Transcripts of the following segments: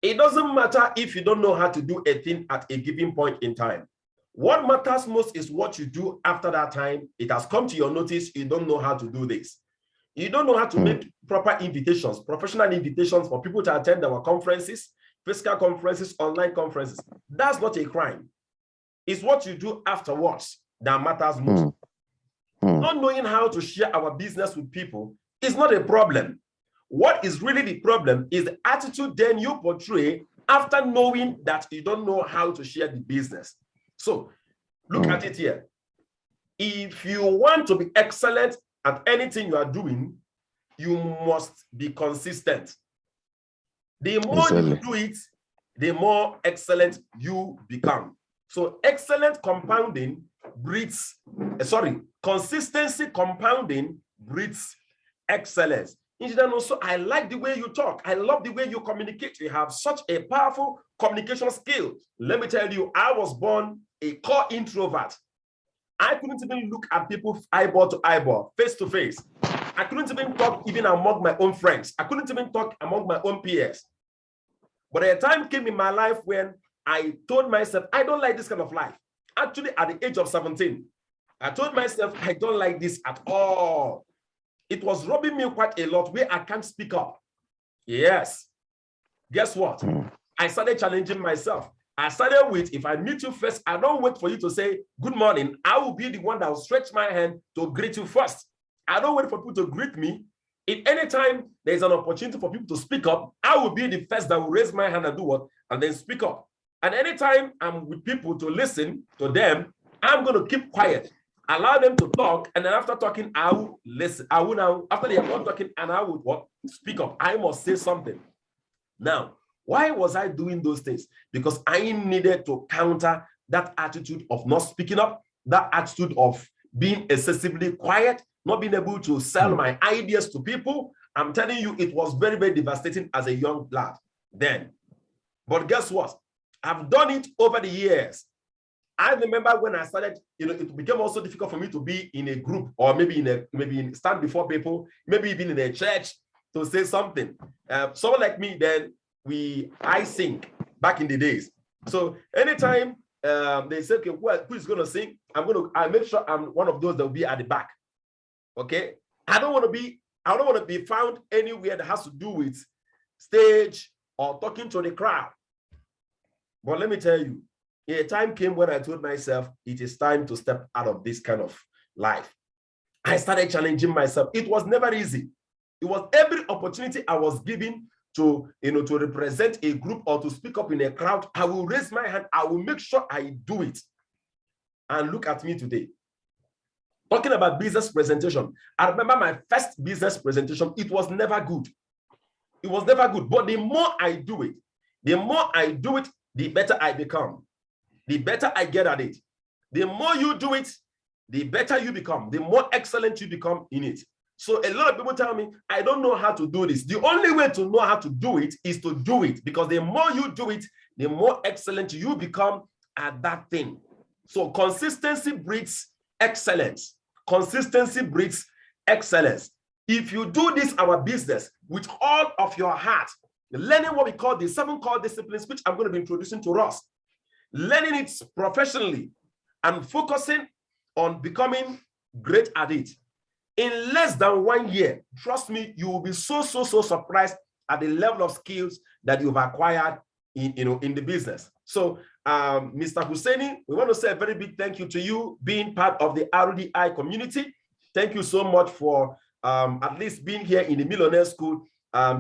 It doesn't matter if you don't know how to do a thing at a given point in time. What matters most is what you do after that time. It has come to your notice, you don't know how to do this. You don't know how to make proper invitations, professional invitations for people to attend our conferences, physical conferences, online conferences. That's not a crime. It's what you do afterwards that matters most. Not knowing how to share our business with people is not a problem. What is really the problem is the attitude then you portray after knowing that you don't know how to share the business. So look at it here. If you want to be excellent at anything you are doing, you must be consistent. The more you do it, the more excellent you become. So excellent compounding breeds, consistency compounding breeds excellence. And also, I like the way you talk. I love the way you communicate. You have such a powerful communication skill. Let me tell you, I was born a core introvert. I couldn't even look at people eyeball to eyeball, face to face. I couldn't even talk even among my own friends. I couldn't even talk among my own peers. But a time came in my life when I told myself, I don't like this kind of life. Actually, at the age of 17, I told myself, I don't like this at all. It was robbing me quite a lot where I can't speak up. Yes. Guess what? I started challenging myself. I started with, if I meet you first, I don't wait for you to say, good morning. I will be the one that will stretch my hand to greet you first. I don't wait for people to greet me. If anytime there's an opportunity for people to speak up, I will be the first that will raise my hand and do what? And then speak up. And anytime I'm with people to listen to them, I'm going to keep quiet. Allow them to talk, and then after talking, I will listen. I will now, after they are done talking, and I would what? Speak up. I must say something. Now, why was I doing those things? Because I needed to counter that attitude of not speaking up, that attitude of being excessively quiet, not being able to sell my ideas to people. I'm telling you, it was very, very devastating as a young lad then. But guess what? I've done it over the years. I remember when I started, it became also difficult for me to be in a group or maybe stand before people, maybe even in a church to say something. Someone like me, then I sing back in the days. So anytime they say, okay, who is going to sing? I make sure I'm one of those that will be at the back. Okay. I don't want to be found anywhere that has to do with stage or talking to the crowd. But let me tell you, a time came when I told myself, it is time to step out of this kind of life. I started challenging myself. It was never easy. It was every opportunity I was given to represent a group or to speak up in a crowd. I will raise my hand. I will make sure I do it. And look at me today. Talking about business presentation, I remember my first business presentation. It was never good. It was never good. But the more I do it, the better I become. The better I get at it. The more you do it, the better you become, the more excellent you become in it. So a lot of people tell me, I don't know how to do this. The only way to know how to do it is to do it, because the more you do it, the more excellent you become at that thing. So consistency breeds excellence. Consistency breeds excellence. If you do this, our business, with all of your heart, learning what we call the 7 core disciplines, which I'm going to be introducing to us, learning it professionally and focusing on becoming great at it, in less than 1 year, trust me, you will be so surprised at the level of skills that you've acquired in the business. So Mr. Husseini, we want to say a very big thank you to you being part of the RDI community. Thank you so much for at least being here in the Millionaire School.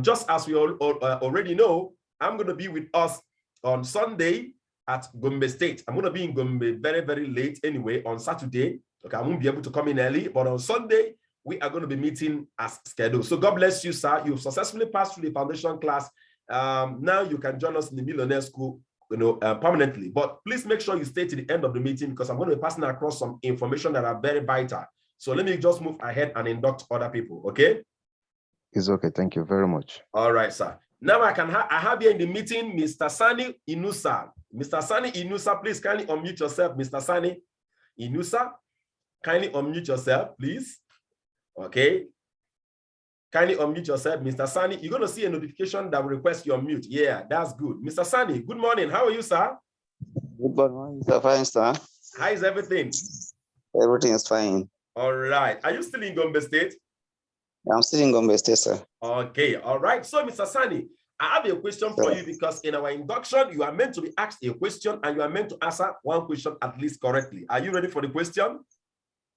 Just as we already know, I'm going to be with us on Sunday at Gombe State. I'm going to be in Gombe very, very late anyway on Saturday. Okay, I won't be able to come in early, but on Sunday, we are going to be meeting as scheduled. So God bless you, sir. You've successfully passed through the foundation class. Now you can join us in the Millionaire School, permanently. But please make sure you stay to the end of the meeting, because I'm going to be passing across some information that are very vital. So let me just move ahead and induct other people, okay? It's okay. Thank you very much. All right, sir. Now I have here in the meeting Mr. Sani Inusa. Mr. Sani Inusa, please kindly unmute yourself. Mr. Sani Inusa, kindly unmute yourself, please. Okay. Kindly unmute yourself, Mr. Sani. You're going to see a notification that will request your mute. Yeah, that's good. Mr. Sani, good morning. How are you, sir? Good morning, sir. Fine, sir. How is everything? Everything is fine. All right. Are you still in Gombe State? I'm still in Gombe State, sir. Okay. All right. So, Mr. Sani, I have a question for you because in our induction, you are meant to be asked a question and you are meant to answer one question at least correctly. Are you ready for the question?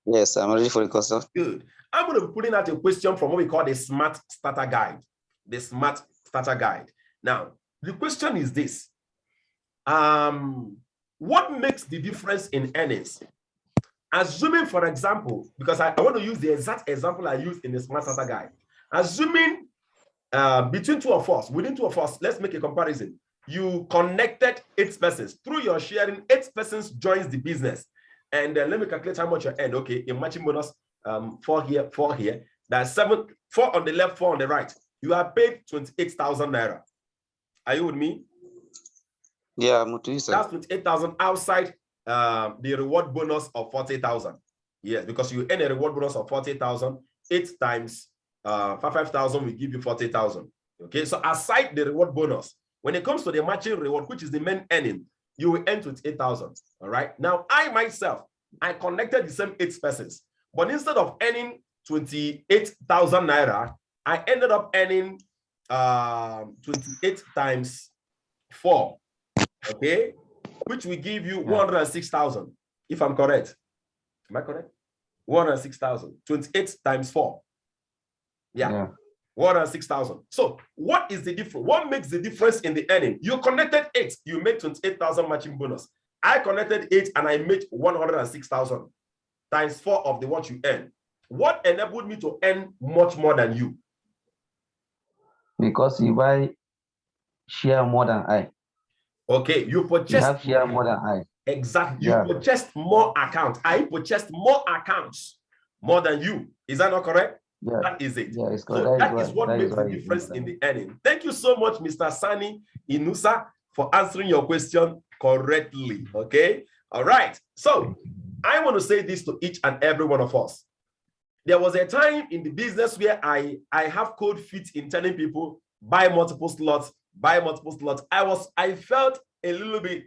Yes, I'm ready for the question. Good. I'm going to be putting out a question from what we call the Smart Starter Guide. The Smart Starter Guide. Now, the question is this. What makes the difference in earnings? Assuming, for example, because I want to use the exact example I used in the Smart Starter Guide. Assuming between within two of us, let's make a comparison. You connected 8 persons. Through your sharing, 8 persons joins the business. And let me calculate how much you earn. Okay, in matching bonus, 4 here, 4 here. That's 4 on the left, 4 on the right. You are paid 28,000 naira. Are you with me? Yeah, I'm with you, sir. That's 28,000 outside the reward bonus of 40,000. Yes, because you earn a reward bonus of 40,000. 8 times 5,000 will give you 40,000. Okay, so aside the reward bonus, when it comes to the matching reward, which is the main earning, you will earn 28,000. All right. Now, I myself, I connected the same 8 persons, but instead of earning 28,000 naira, I ended up earning 28 times 4. Okay, which will give you 106,000. If I'm correct, am I correct? 106,000. 28 times 4. Yeah. 106,000. So what is the difference? What makes the difference in the earning? You connected 8, you made 28,000 matching bonus. I connected 8 and I made 106,000 times 4 of the what you earn. What enabled me to earn much more than you? Because you buy share more than I. Okay, you purchased. You have share more than I. Exactly. You purchased more accounts. I purchased more accounts more than you. Is that not correct? Yeah. That is it. Yeah, it's correct. So that is what makes the difference in the earning. Thank you so much, Mr. Sani Inusa, for answering your question correctly. Okay. All right. So I want to say this to each and every one of us. There was a time in the business where I have cold feet in telling people buy multiple slots, buy multiple slots. I felt a little bit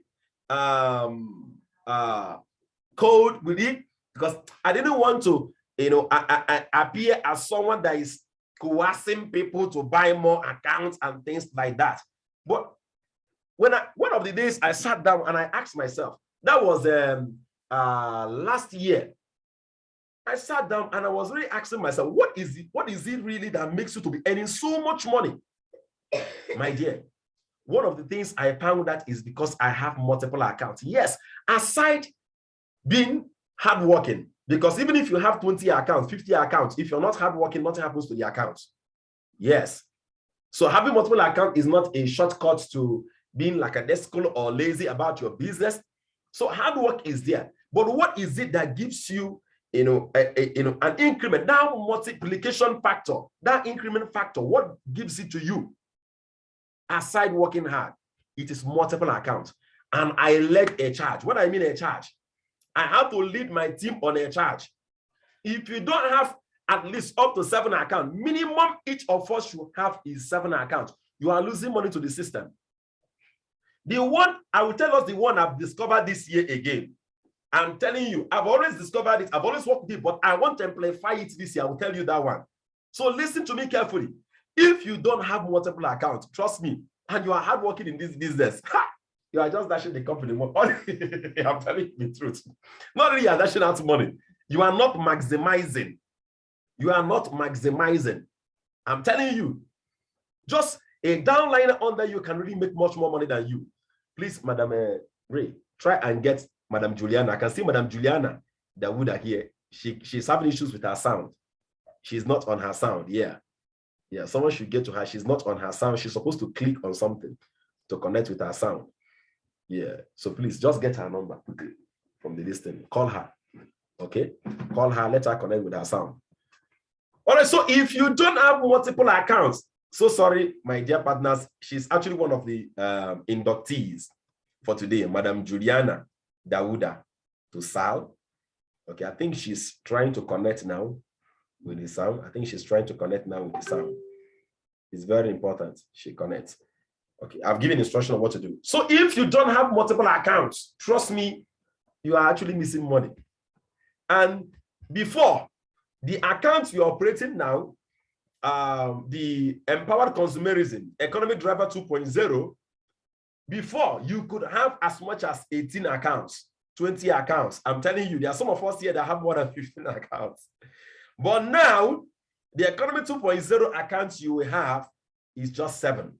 cold with it because I didn't want to, I appear as someone that is coercing people to buy more accounts and things like that. But one of the days I sat down and I asked myself, that was last year. I sat down and I was really asking myself, what is it really that makes you to be earning so much money? My dear, one of the things I found that is because I have multiple accounts. Yes, aside being hardworking, because even if you have 20 accounts, 50 accounts, if you're not hardworking, nothing happens to the accounts. Yes. So having multiple accounts is not a shortcut to being like a desk or lazy about your business. So hard work is there. But what is it that gives you, an increment? That multiplication factor, that increment factor, what gives it to you? Aside working hard, it is multiple accounts. And I led a charge. What I mean a charge? I have to lead my team on a charge. If you don't have at least up to 7 accounts, minimum each of us should have is 7 accounts. You are losing money to the system. The one, I will tell us the one I've discovered this year again. I'm telling you, I've always discovered it. I've always worked with it, but I want to amplify it this year. I will tell you that one. So listen to me carefully. If you don't have multiple accounts, trust me, and you are hardworking in this business, you are just dashing the company more. I'm telling you the truth. Not really are dashing out money. You are not maximizing. You are not maximizing. I'm telling you, just a downliner under you can really make much more money than you. Please, Madam Ray, try and get Madam Juliana. I can see Madam Juliana Dawuda here. She's having issues with her sound. She's not on her sound. Yeah. Yeah, someone should get to her. She's not on her sound. She's supposed to click on something to connect with her sound. Yeah. So please just get her number quickly from the listing. Call her. Okay. Call her. Let her connect with her sound. All right. So if you don't have multiple accounts, so sorry, my dear partners, she's actually one of the inductees for today, Madam Juliana Dawuda to Sal. Okay, I think she's trying to connect now. with the sound. I think she's trying to connect now with the sound. It's very important she connects. Okay, I've given instruction on what to do. So if you don't have multiple accounts, trust me, you are actually missing money. And before, the accounts you're operating now, the empowered consumerism, economic driver 2.0, before you could have as much as 18 accounts, 20 accounts. I'm telling you, there are some of us here that have more than 15 accounts. But now, the economy 2.0 accounts you will have is just 7.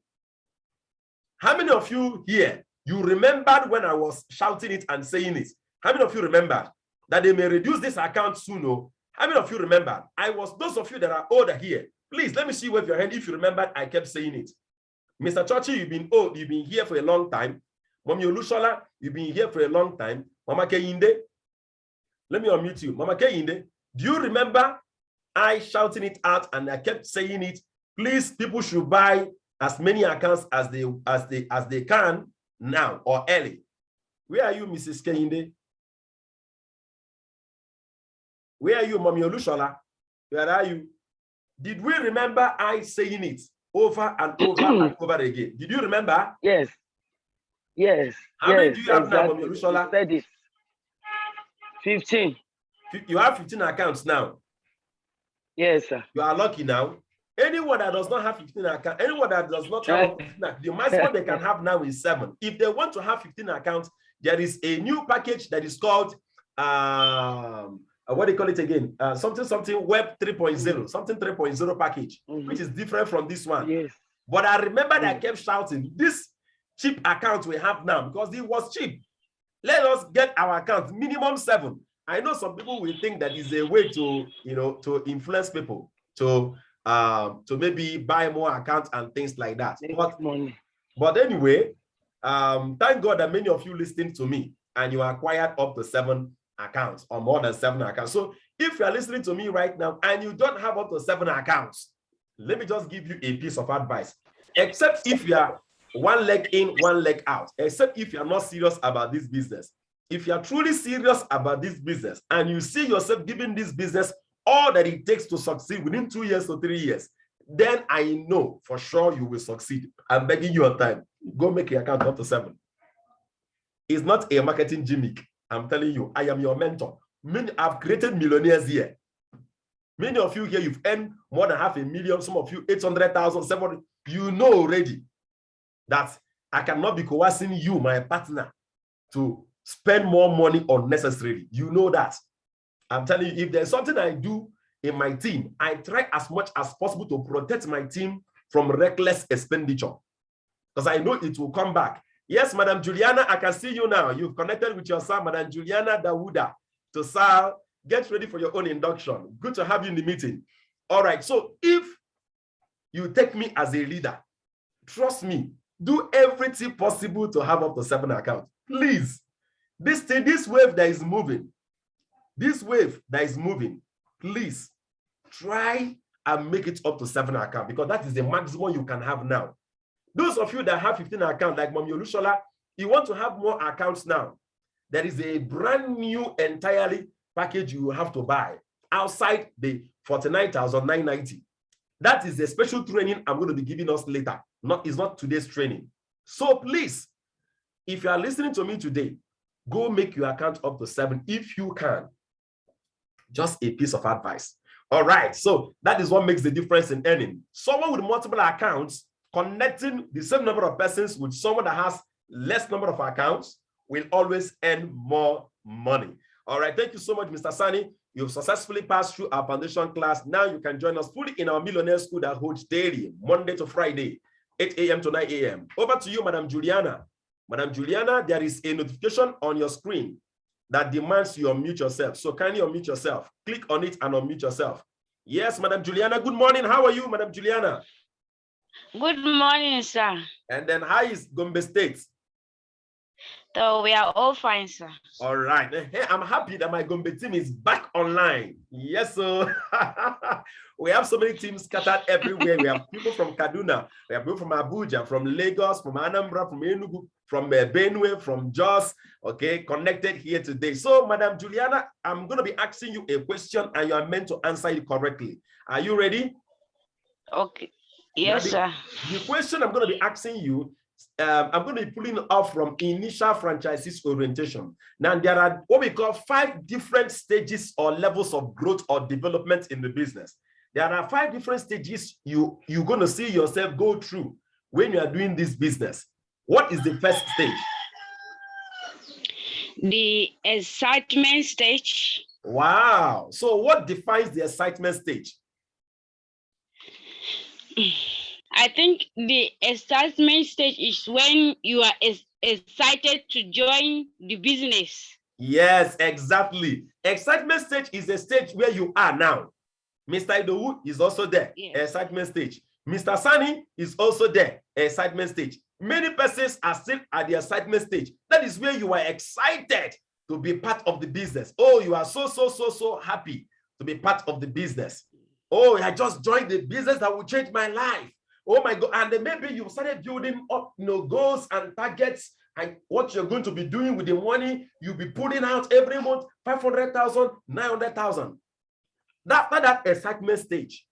How many of you here, you remembered when I was shouting it and saying it? How many of you remembered that they may reduce this account soon? How many of you remembered? Those of you that are older here, please let me see wave your hand if you remembered I kept saying it. Mr. Churchy, you've been old, you've been here for a long time. Mommy Olushola, you've been here for a long time. Mama Kehinde, let me unmute you. Mama Kehinde, do you remember I shouting it out and I kept saying it? Please, people should buy as many accounts as they can now or early. Where are you, Mrs. Kehinde? Where are you, Mommy Olushola? Where are you? Did we remember I saying it over and over and over again? Did you remember? Yes. Yes. How many do you have now, Mommy Olushola? 15. You have 15 accounts now. Yes, sir. You are lucky now. Anyone that does not have 15 accounts, anyone that does not have 15 accounts, the maximum they can have now is 7. If they want to have 15 accounts, there is a new package that is called what do you call it again? Something web 3.0, something 3.0 package, which is different from this one. Yes. But I remember that I kept shouting, this cheap account we have now, because it was cheap. Let us get our account minimum 7. I know some people will think that is a way to, to influence people to maybe buy more accounts and things like that. But anyway, thank God that many of you listening to me and you acquired up to 7 accounts or more than 7 accounts. So if you are listening to me right now and you don't have up to 7 accounts, let me just give you a piece of advice. Except if you are one leg in, one leg out, except if you are not serious about this business. If you are truly serious about this business and you see yourself giving this business all that it takes to succeed within 2 years or 3 years, then I know for sure you will succeed. I'm begging you on time. Go make your account up to 7. It's not a marketing gimmick. I'm telling you, I am your mentor. I've created millionaires here. Many of you here, you've earned more than $500,000. Some of you, 800,000, 700. You know already that I cannot be coercing you, my partner, to spend more money unnecessarily. You know that. I'm telling you, if there's something I do in my team, I try as much as possible to protect my team from reckless expenditure, because I know it will come back. Yes, Madam Juliana, I can see you now. You've connected with your son, Madam Juliana Dawuda. To Sal, get ready for your own induction. Good to have you in the meeting. All right, so if you take me as a leader, trust me, do everything possible to have up to 7 accounts. Please, this wave that is moving, please try and make it up to 7 accounts, because that is the maximum you can have now. Those of you that have 15 accounts, like Mommy Olushola, you want to have more accounts now. There is a brand new entirely package you will have to buy outside the 49,990. That is a special training I'm going to be giving us later. It's not today's training. So please, if you are listening to me today, go make your account up to 7 if you can. Just a piece of advice. All right, so that is what makes the difference in earning. Someone with multiple accounts, connecting the same number of persons with someone that has less number of accounts, will always earn more money. All right, thank you so much, Mr. Sani. You've successfully passed through our foundation class. Now you can join us fully in our Millionaire School that holds daily, Monday to Friday, 8 a.m. to 9 a.m. Over to you, Madam Juliana. Madam Juliana, there is a notification on your screen that demands you unmute yourself. So kindly unmute yourself. Click on it and unmute yourself. Yes, Madam Juliana, good morning. How are you, Madam Juliana? Good morning, sir. And then how is Gombe State? So we are all fine, sir. All right. Hey, I'm happy that my Gombe team is back online. Yes, so we have so many teams scattered everywhere. We have people from Kaduna, we have people from Abuja, from Lagos, from Anambra, from Enugu, from Benue, from Jos, okay, connected here today. So, Madam Juliana, I'm going to be asking you a question and you are meant to answer it correctly. Are you ready? Okay. Yes, sir. The question I'm going to be asking you, I'm going to be pulling off from initial franchises orientation. Now, there are what we call 5 different stages or levels of growth or development in the business. There are 5 different stages you're going to see yourself go through when you are doing this business. What is the first stage? The excitement stage. Wow. So what defines the excitement stage? I think the excitement stage is when you are excited to join the business. Yes, exactly. Excitement stage is a stage where you are now. Mr. Idowu is also there, yes. Excitement stage. Mr. Sani is also there, excitement stage. Many persons are still at the excitement stage. That is where you are excited to be part of the business. Oh, you are so happy to be part of the business. Oh, I just joined the business that will change my life. Oh my God. And then maybe you started building up goals and targets and what you're going to be doing with the money you'll be putting out every month, 500,000, 900,000. After that excitement stage,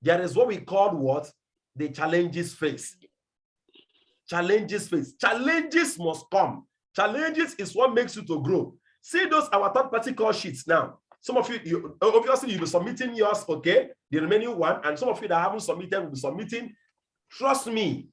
there is what we call what? The challenges phase. Challenges phase. Challenges must come. Challenges is what makes you to grow. See those our third-party call sheets now. Some of you obviously you'll be submitting yours, okay? The remaining one, and some of you that haven't submitted will be submitting. Trust me.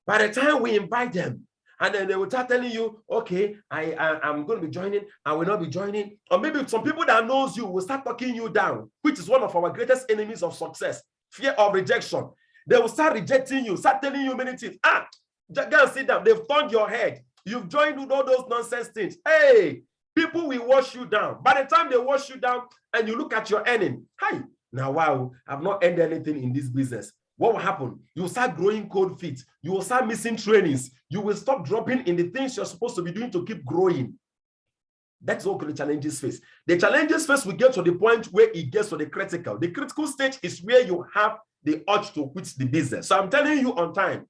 By the time we invite them, and then they will start telling you, okay, I'm going to be joining, I will not be joining. Or maybe some people that knows you will start talking you down, which is one of our greatest enemies of success, fear of rejection. They will start rejecting you, start telling you many things. Go and sit down. They've turned your head. You've joined with all those nonsense things. Hey, people will wash you down. By the time they wash you down and you look at your earning, hi, now wow, I've not earned anything in this business. What will happen? You will start growing cold feet. You will start missing trainings. You will stop dropping in the things you're supposed to be doing to keep growing. That's what the challenges face. The challenges phase will get to the point where it gets to the critical. The critical stage is where you have the urge to quit the business. So I'm telling you on time,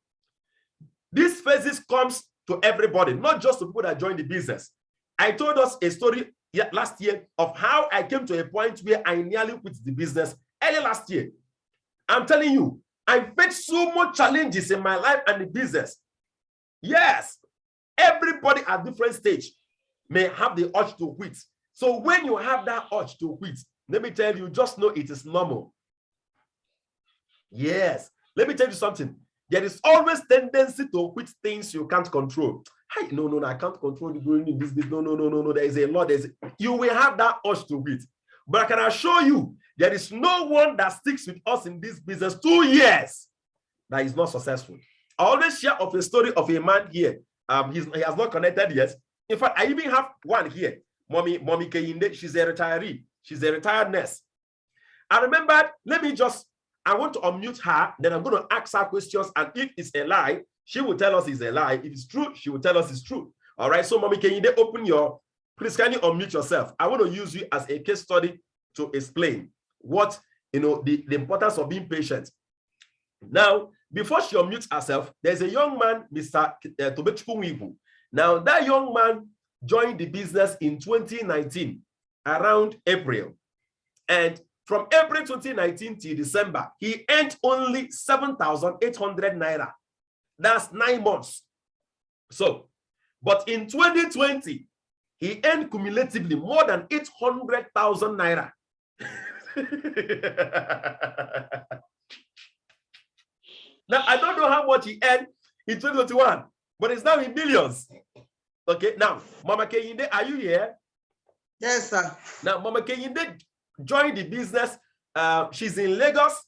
these phases comes to everybody, not just to people that join the business. I told us a story last year of how I came to a point where I nearly quit the business early last year. I'm telling you, I faced so much challenges in my life and the business. Yes, everybody at different stage may have the urge to quit. So when you have that urge to quit, let me tell you, just know it is normal. Yes, let me tell you something. There is always tendency to quit things you can't control. Hey, no, I can't control the growing in this. No. There is a lot. You will have that urge to quit. But I can assure you, there is no one that sticks with us in this business 2 years that is not successful. I always share of a story of a man here. He has not connected yet. In fact, I even have one here. Mommy Kehinde, she's a retiree. She's a retired nurse. I remembered, I want to unmute her, then I'm going to ask her questions, and if it's a lie, she will tell us it's a lie. If it's true, she will tell us it's true. All right, so Mommy Kehinde, please can you unmute yourself? I want to use you as a case study to explain what, the importance of being patient. Now, before she unmutes herself, there's a young man, Mr. Tobechukwu. Now, that young man joined the business in 2019, around April. And from April 2019 to December, he earned only 7,800 naira. That's 9 months. So, but in 2020, he earned cumulatively more than 800,000 naira. Now, I don't know how much he earned in 2021, but it's now in millions. Okay, now, Mama Kehinde, are you here? Yes, sir. Now, Mama Kehinde joined the business. She's in Lagos.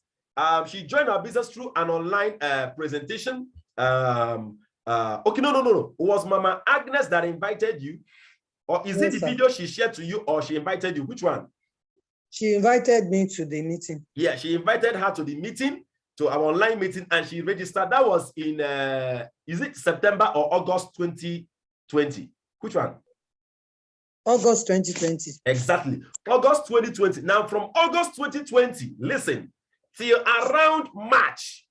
She joined our business through an online presentation. Okay, no. It was Mama Agnes that invited you? Or is it the video she shared to you, or she invited you? Which one? She invited me to the meeting. Yeah, she invited her to the meeting, to our online meeting, and she registered. That was in, is it September or August 2020? 20. Which one? August 2020. Exactly. August 2020. Now, from August 2020, listen, till around March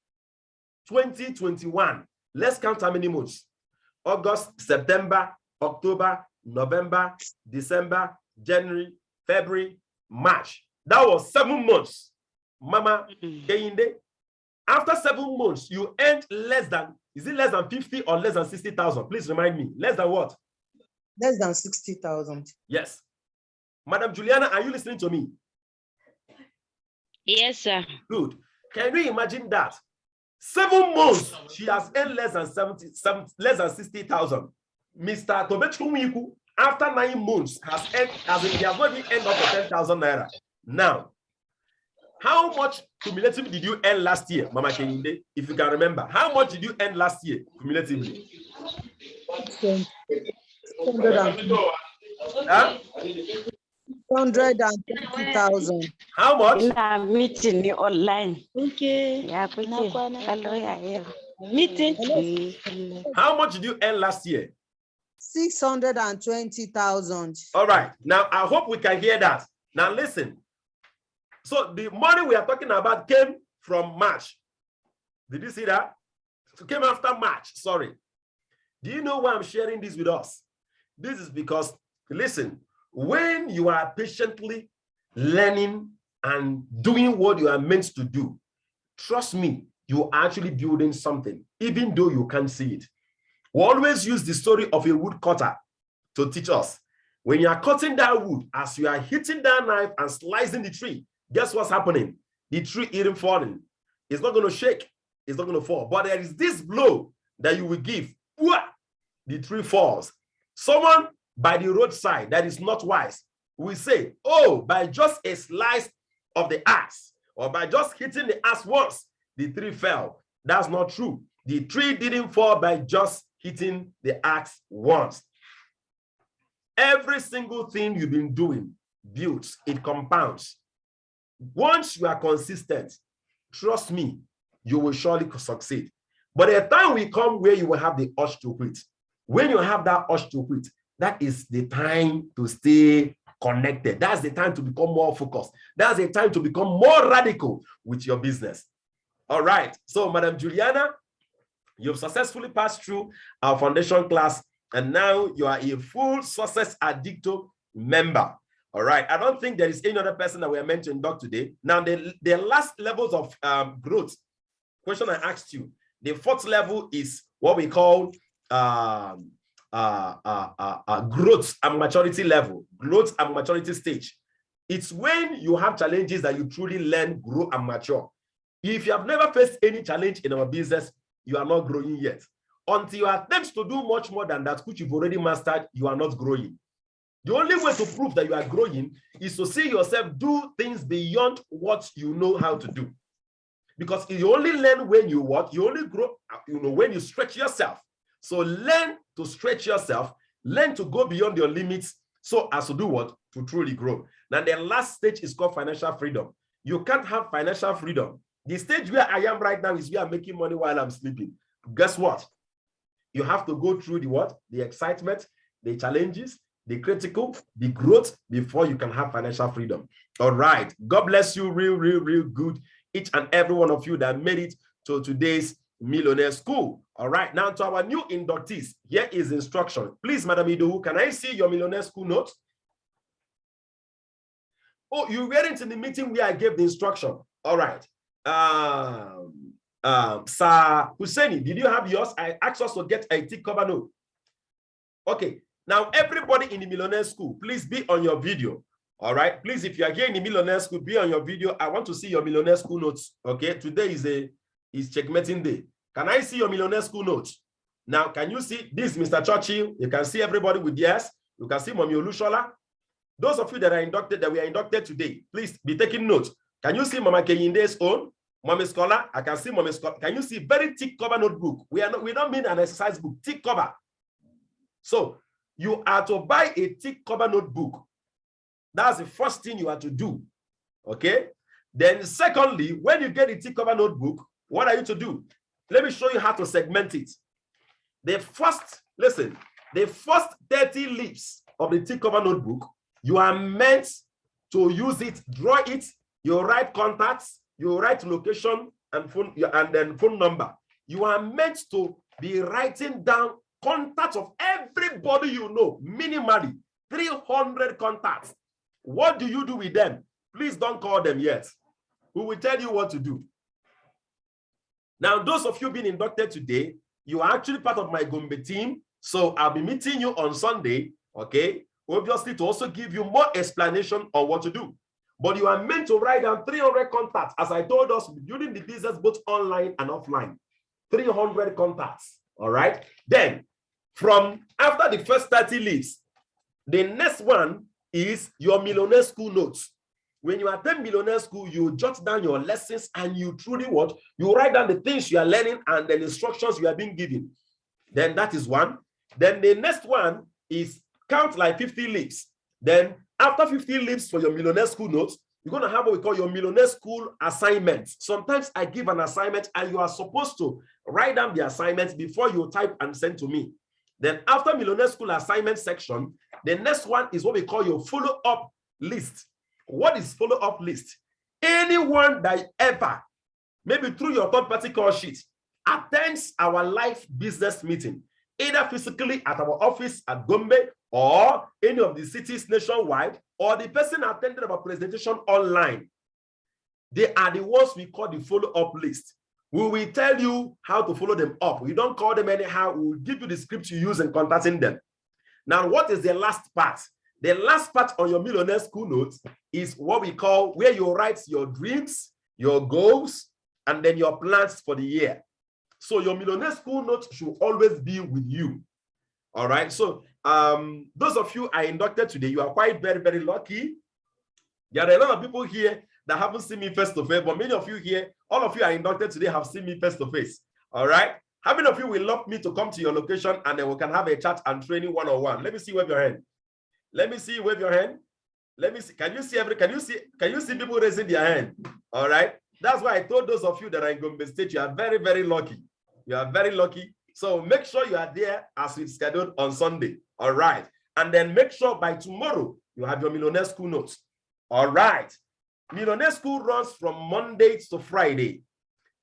2021, let's count how many months. August, September, October, November, December, January, February, March. That was 7 months. Mama, after 7 months, you earned less than, is it less than 50 or less than 60,000? Please remind me. Less than what? Less than 60,000. Yes. Madam Juliana, are you listening to me? Yes, sir. Good. Can you imagine that? 7 months, she has earned less than 60,000. Mr. Tobechukwu, after 9 months, he has not even earned up to 10,000 naira. Now, how much cumulatively did you earn last year, Mama Kenyinde? If you can remember, how much did you earn last year cumulatively? 120,000. How much? Meeting online. Okay. Meeting. How much did you earn last year? 620,000. All right. Now, I hope we can hear that. Now, listen. So, the money we are talking about came from March. Did you see that? It came after March. Sorry. Do you know why I'm sharing this with us? This is because, listen, when you are patiently learning and doing what you are meant to do, trust me, you are actually building something, even though you can't see it. We always use the story of a woodcutter to teach us. When you are cutting that wood, as you are hitting that knife and slicing the tree, guess what's happening? The tree isn't falling. It's not going to shake. It's not going to fall. But there is this blow that you will give. The tree falls. Someone by the roadside that is not wise will say, oh, by just a slice of the axe, or by just hitting the axe once, the tree fell. That's not true. The tree didn't fall by just hitting the axe once. Every single thing you've been doing builds, it compounds. Once you are consistent, trust me, you will surely succeed. But the time will come where you will have the urge to quit. When you have that urge to quit, that is the time to stay connected. That's the time to become more focused. That's the time to become more radical with your business. All right. So, Madam Juliana, you've successfully passed through our foundation class, and now you are a full Success Addicto member. All right. I don't think there is any other person that we are meant to induct today. Now, the last levels of growth, question I asked you, the fourth level is what we call growth and maturity level, growth and maturity stage. It's when you have challenges that you truly learn, grow, and mature. If you have never faced any challenge in our business, you are not growing yet. Until you attempt to do much more than that, which you've already mastered, you are not growing. The only way to prove that you are growing is to see yourself do things beyond what you know how to do. Because you only learn when you what? You only grow, when you stretch yourself. So learn to stretch yourself, learn to go beyond your limits so as to do what? To truly grow. Now, the last stage is called financial freedom. You can't have financial freedom. The stage where I am right now is where I'm making money while I'm sleeping. Guess what? You have to go through the what? The excitement, the challenges, the critical, the growth before you can have financial freedom. All right. God bless you real good. Each and every one of you that made it to today's Millionaire School. All right. Now to our new inductees, here is instruction. Please, Madam Idowu, can I see your Millionaire School notes? Oh, you weren't in the meeting where I gave the instruction. All right. Sir Husseini, did you have yours? I asked us to get a tick cover note. Okay. Now, everybody in the Millionaire School, please be on your video. All right. Please, if you are here in the Millionaire School, be on your video. I want to see your Millionaire School notes. Okay. Today is checkmating day. Can I see your Millionaire School notes? Now, can you see this, Mr. Churchill? You can see everybody with yes. You can see Mommy Olushola. Those of you that are inducted, that we are inducted today, please be taking notes. Can you see Mama Kenyinde's own? Mommy Scholar? I can see Mommy Scholar. Can you see very thick cover notebook? We don't mean an exercise book, thick cover. So you are to buy a thick cover notebook. That's the first thing you are to do. Okay. Then secondly, when you get a thick cover notebook, what are you to do? Let me show you how to segment it. The first, listen, The first 30 leaves of the tick cover notebook, you are meant to use it, draw it, you write contacts, you write location and phone, and then phone number. You are meant to be writing down contacts of everybody you know, minimally 300 contacts. What do you do with them? Please don't call them yet. We will tell you what to do. Now, those of you being inducted today, you are actually part of my Gombe team. So I'll be meeting you on Sunday, okay? Obviously, to also give you more explanation on what to do. But you are meant to write down 300 contacts, as I told us, building the business both online and offline. 300 contacts, all right? Then, from after the first 30 leaves, the next one is your millionaire school notes. When you attend millionaire school, you jot down your lessons and you truly what? You write down the things you are learning and the instructions you are being given. Then that is one. Then the next one is count like 50 leaves. Then after 50 leaves for your millionaire school notes, you're going to have what we call your millionaire school assignments. Sometimes I give an assignment and you are supposed to write down the assignments before you type and send to me. Then after millionaire school assignment section, the next one is what we call your follow-up list. What is follow-up list? Anyone that ever, maybe through your third-party call sheet, attends our live business meeting, either physically at our office at Gombe or any of the cities nationwide, or the person attended our presentation online, they are the ones we call the follow-up list. We will tell you how to follow them up. We don't call them anyhow. We will give you the script you use in contacting them. Now, what is the last part? The last part on your millionaire school notes is what we call where you write your dreams, your goals, and then your plans for the year. So your millionaire school notes should always be with you. All right. So those of you are inducted today, you are quite very, very lucky. There are a lot of people here that haven't seen me face to face, but many of you here, all of you are inducted today, have seen me face to face. All right. How many of you will love me to come to your location and then we can have a chat and training one-on-one? Let me see, wave your hand. Let me see, wave your hand. Let me see. Can you see people raising their hand? All right. That's why I told those of you that are in Gombe State, you are very, very lucky. You are very lucky. So make sure you are there as we scheduled on Sunday. All right. And then make sure by tomorrow you have your millionaire school notes. All right. Millionaire school runs from Monday to Friday.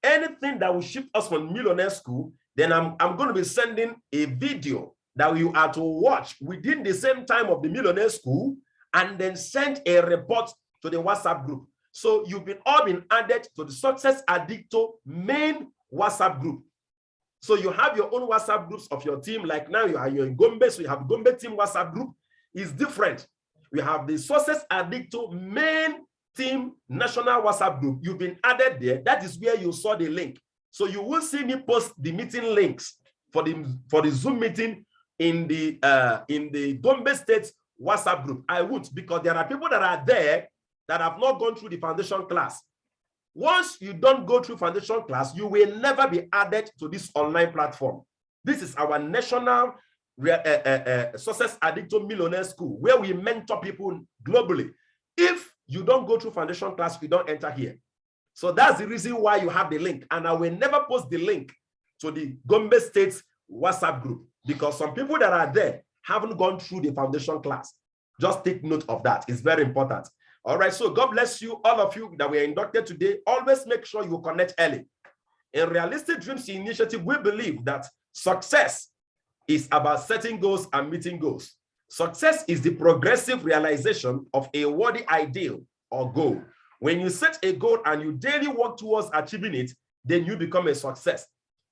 Anything that will shift us from millionaire school, then I'm going to be sending a video that you are to watch within the same time of the millionaire school and then send a report to the WhatsApp group. So you've all been added to the Success Addicto main WhatsApp group. So you have your own WhatsApp groups of your team. Like now you're in Gombe, so you have Gombe team WhatsApp group. It's different. We have the Success Addicto main team national WhatsApp group. You've been added there. That is where you saw the link. So you will see me post the meeting links for the Zoom meeting in the Gombe State WhatsApp group. I would, because there are people that are there that have not gone through the foundation class. Once you don't go through foundation class, you will never be added to this online platform. This is our national Success Addicto Millionaire School, where we mentor people globally. If you don't go through foundation class, you don't enter here. So that's the reason why you have the link. And I will never post the link to the Gombe State WhatsApp group, because some people that are there haven't gone through the foundation class. Just take note of that. It's very important. All right. So God bless you, all of you that were inducted today. Always make sure you connect early. In Realistic Dreams Initiative, we believe that success is about setting goals and meeting goals. Success is the progressive realization of a worthy ideal or goal. When you set a goal and you daily work towards achieving it, then you become a success.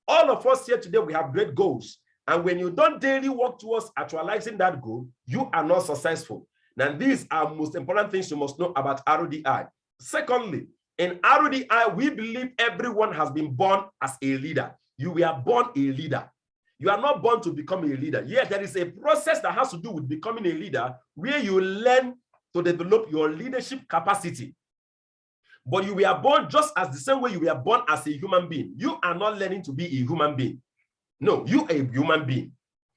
All of us here today, we have great goals. And when you don't daily work towards actualizing that goal, you are not successful. Now, these are most important things you must know about RODI. Secondly, in RODI, we believe everyone has been born as a leader. You were born a leader. You are not born to become a leader. Yes, there is a process that has to do with becoming a leader where you learn to develop your leadership capacity. But you were born just as the same way you were born as a human being. You are not learning to be a human being. No, you are a human being.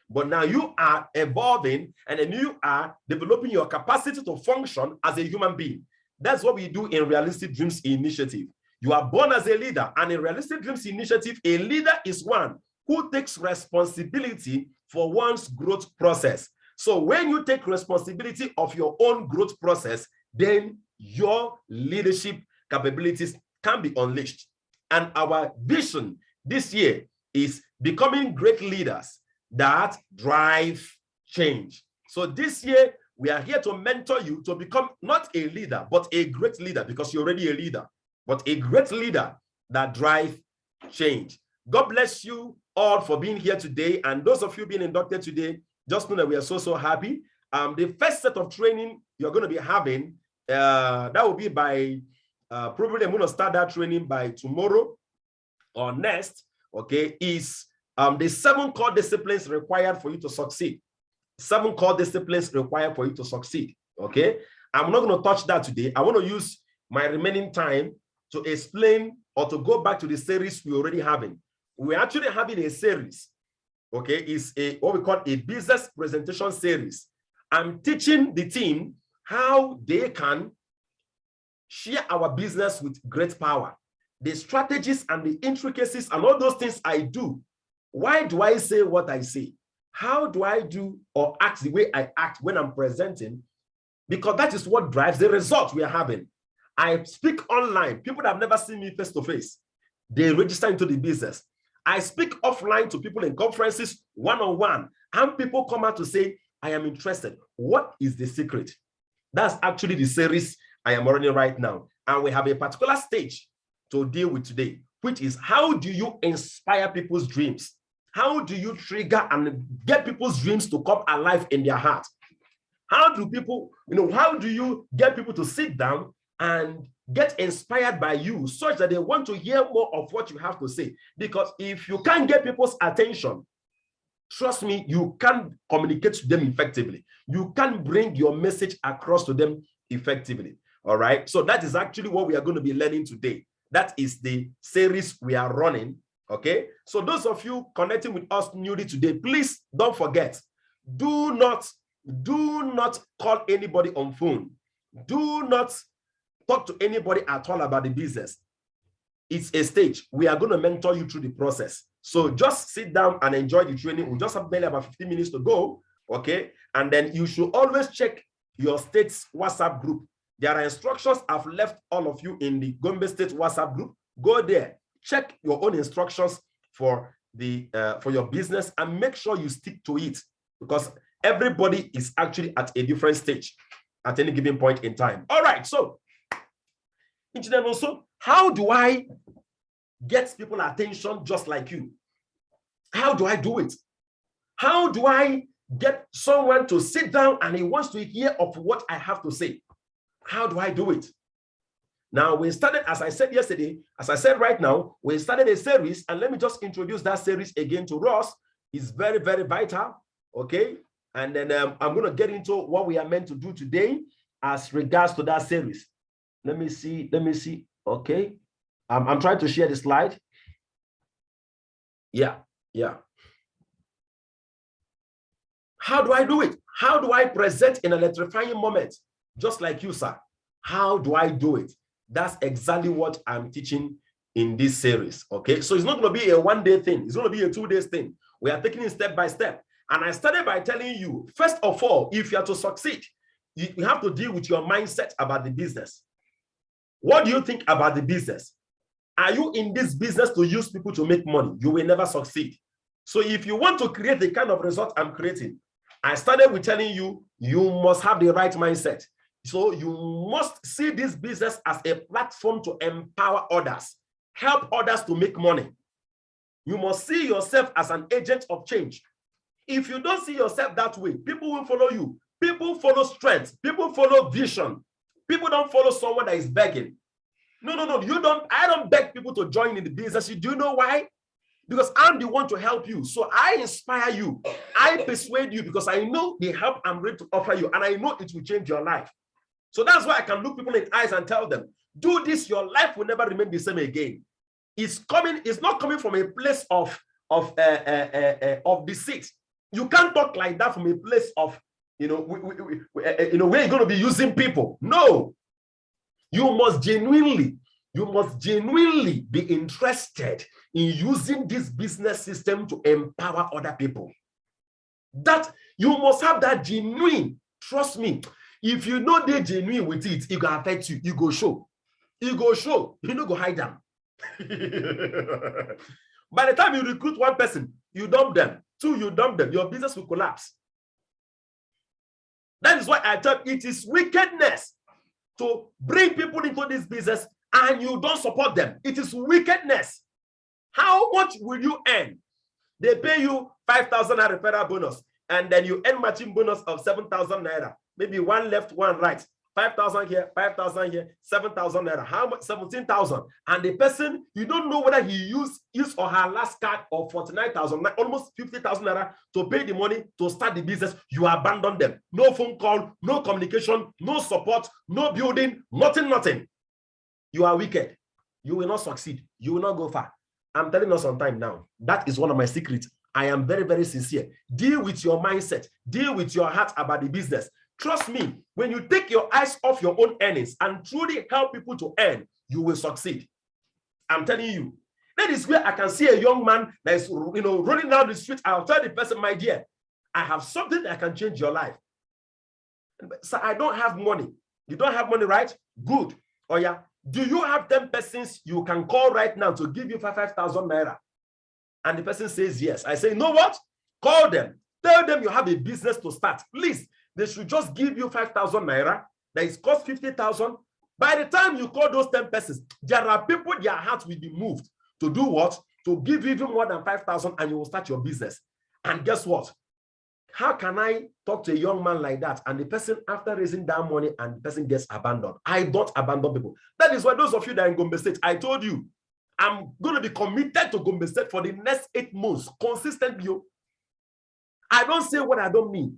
But now you are evolving and then you are developing your capacity to function as a human being. That's what we do in Realistic Dreams Initiative. You are born as a leader, and in Realistic Dreams Initiative, a leader is one who takes responsibility for one's growth process. So when you take responsibility of your own growth process, then your leadership capabilities can be unleashed. And our vision this year is becoming great leaders that drive change. So this year, we are here to mentor you to become not a leader, but a great leader, because you're already a leader, but a great leader that drive change. God bless you all for being here today. And those of you being inducted today, just know that we are so happy. The first set of training you're going to be having, that will be by, probably I'm going to start that training by tomorrow or next, okay, is the 7 core disciplines required for you to succeed. 7 core disciplines required for you to succeed, okay? I'm not going to touch that today. I want to use my remaining time to explain or to go back to the series we're already having. We're actually having a series, okay? It's what we call a business presentation series. I'm teaching the team how they can share our business with great power. The strategies and the intricacies and all those things I do. Why do I say what I say? How do I do or act the way I act when I'm presenting? Because that is what drives the results we are having. I speak online. People that have never seen me face to face, they register into the business. I speak offline to people in conferences, one-on-one, and people come out to say, I am interested. What is the secret? That's actually the series I am running right now. And we have a particular stage to deal with today, which is how do you inspire people's dreams? How do you trigger and get people's dreams to come alive in their heart? How do people, how do you get people to sit down and get inspired by you such that they want to hear more of what you have to say? Because if you can't get people's attention, trust me, you can't communicate to them effectively. You can't bring your message across to them effectively. All right. So that is actually what we are going to be learning today. That is the series we are running. Okay. So those of you connecting with us newly today, please don't forget, do not call anybody on phone. Do not talk to anybody at all about the business. It's a stage. We are going to mentor you through the process. So just sit down and enjoy the training. We just have barely about 15 minutes to go. Okay. And then you should always check your state's WhatsApp group. There are instructions I've left all of you in the Gombe State WhatsApp group. Go there, check your own instructions for your business and make sure you stick to it, because everybody is actually at a different stage at any given point in time. All right, so also, how do I get people's attention just like you? How do I do it? How do I get someone to sit down and he wants to hear of what I have to say? How do I do it? Now, we started, as I said yesterday, as I said right now, we started a series, and let me just introduce that series again to Ross. It's very, very vital, okay? And then I'm going to get into what we are meant to do today as regards to that series. Let me see, okay? I'm trying to share the slide. Yeah. How do I do it? How do I present an electrifying moment? Just like you, sir. How do I do it? That's exactly what I'm teaching in this series, okay? So it's not going to be a one-day thing. It's going to be a 2 days thing. We are taking it step by step. And I started by telling you, first of all, if you are to succeed, you have to deal with your mindset about the business. What do you think about the business? Are you in this business to use people to make money? You will never succeed. So if you want to create the kind of result I'm creating, I started with telling you, you must have the right mindset. So you must see this business as a platform to empower others, help others to make money. You must see yourself as an agent of change. If you don't see yourself that way, people will follow you. People follow strength. People follow vision. People don't follow someone that is begging. No, you don't. I don't beg people to join in the business. Do you know why? Because I'm the one to help you. So I inspire you. I persuade you because I know the help I'm ready to offer you, and I know it will change your life. So that's why I can look people in the eyes and tell them, do this, your life will never remain the same again. It's not coming from a place of deceit. You can't talk like that from a place of, where you're going to be using people. No. You must genuinely be interested in using this business system to empower other people. That you must have that genuine. Trust me. If you know they're genuine with it, it will affect you. You go show. You go show. You don't go hide them. By the time you recruit one person, you dump them. Two, you dump them. Your business will collapse. That is why I tell you, it is wickedness to bring people into this business and you don't support them. It is wickedness. How much will you earn? They pay you 5,000 naira referral bonus, and then you earn matching bonus of 7,000 naira. Maybe one left, one right. 5,000 here, 5,000 here, 7,000 naira. How much? 17,000. And the person, you don't know whether he used his or her last card of 49,000, almost 50,000 naira to pay the money to start the business. You abandon them. No phone call, no communication, no support, no building, nothing. You are wicked. You will not succeed. You will not go far. I'm telling us on time now. That is one of my secrets. I am very, very sincere. Deal with your mindset. Deal with your heart about the business. Trust me, when you take your eyes off your own earnings and truly help people to earn, you will succeed. I'm telling you. That is where I can see a young man that is, running down the street. I'll tell the person, my dear, I have something that can change your life. So I don't have money. You don't have money, right? Good. Oh yeah. Do you have 10 persons you can call right now to give you 5,000 naira? And the person says yes. I say, you know what? Call them. Tell them you have a business to start. Please, they should just give you 5,000 naira. That is cost 50,000. By the time you call those 10 persons, there are people, their hearts will be moved to do what? To give you even more than 5,000, and you will start your business. And guess what? How can I talk to a young man like that and the person, after raising that money, and the person gets abandoned? I don't abandon people. That is why those of you that are in Gombe State, I told you, I'm going to be committed to Gombe State for the next 8 months, consistently. I don't say what I don't mean.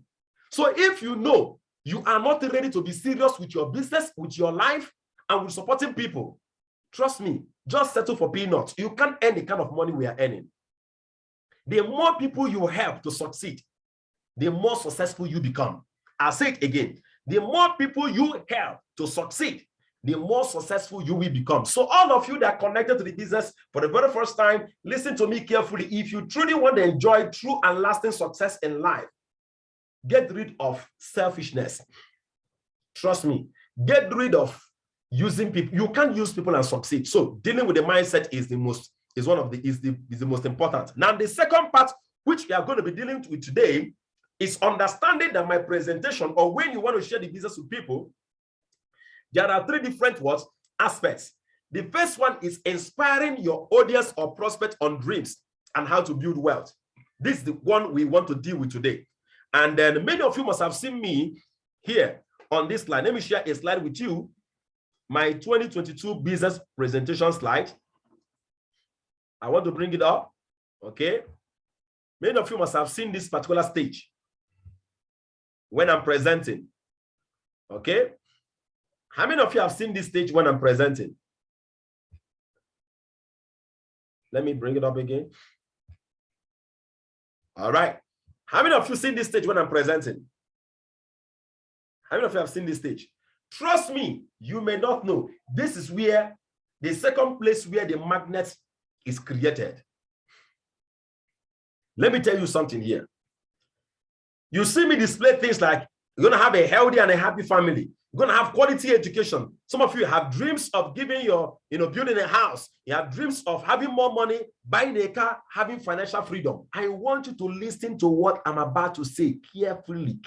So if you know you are not ready to be serious with your business, with your life, and with supporting people, trust me, just settle for peanuts. You can't earn the kind of money we are earning. The more people you help to succeed, the more successful you become. I'll say it again. The more people you help to succeed, the more successful you will become. So all of you that are connected to the business for the very first time, listen to me carefully. If you truly want to enjoy true and lasting success in life, get rid of selfishness. Trust me. Get rid of using people. You can't use people and succeed. So dealing with the mindset is the most important. Now, the second part, which we are going to be dealing with today, is understanding that my presentation, or when you want to share the business with people, there are 3 different aspects. The first one is inspiring your audience or prospect on dreams and how to build wealth. This is the one we want to deal with today. And then many of you must have seen me here on this slide. Let me share a slide with you. My 2022 business presentation slide. I want to bring it up. Okay. Many of you must have seen this particular stage when I'm presenting. Okay. How many of you have seen this stage when I'm presenting? Let me bring it up again. All right. How many of you seen this stage when I'm presenting? How many of you have seen this stage? Trust me, you may not know. This is where the second place where the magnet is created. Let me tell you something here. You see me display things like you're going to have a healthy and a happy family. You're going to have quality education. Some of you have dreams of giving building a house. You have dreams of having more money, buying a car, having financial freedom. I want you to listen to what I'm about to say carefully.